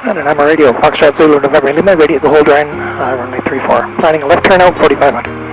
And I'm a radio, Foxtrot Zulu, November Lima, radio the whole line, runway 34. Planning a left turnout, 4500.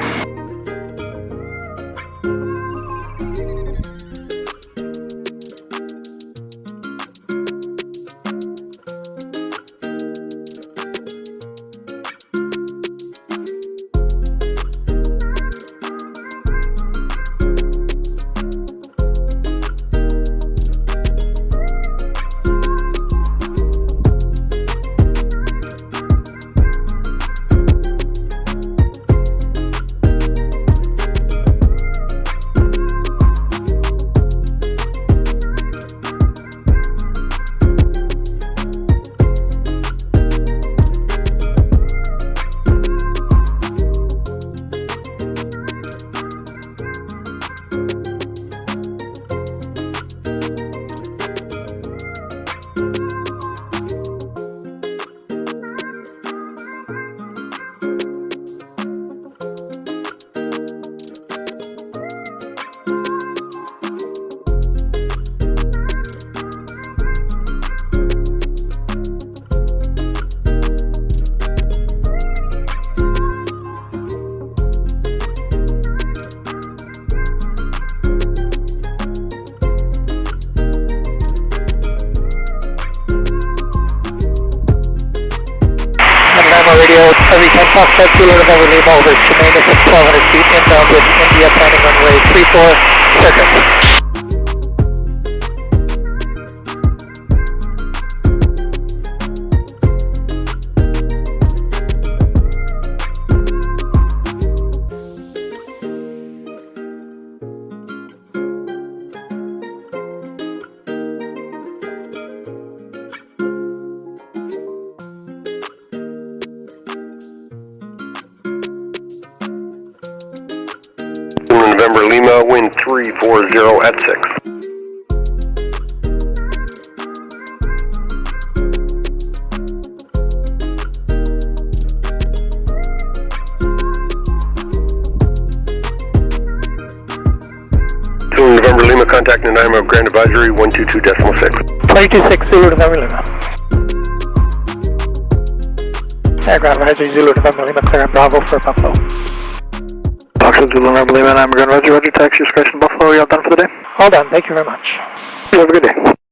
Radio, every 10 Foxtrot Zulu, November Lima, over Chennai, is at 1200 feet, inbound with India, planning runway 34, circuit. November Lima, wind 340 at 6. November Lima, contact Nanaimo, Grand Advisory 122.6. 226 Zulu, November Lima. Ground Advisory Zulu, November Lima, clear on Bravo for Buffalo. Foxtrot Zulu, November Lima, and I'm Grand Roger, taxi discretion Buffalo, you all done for the day? All done, thank you very much. You have a good day.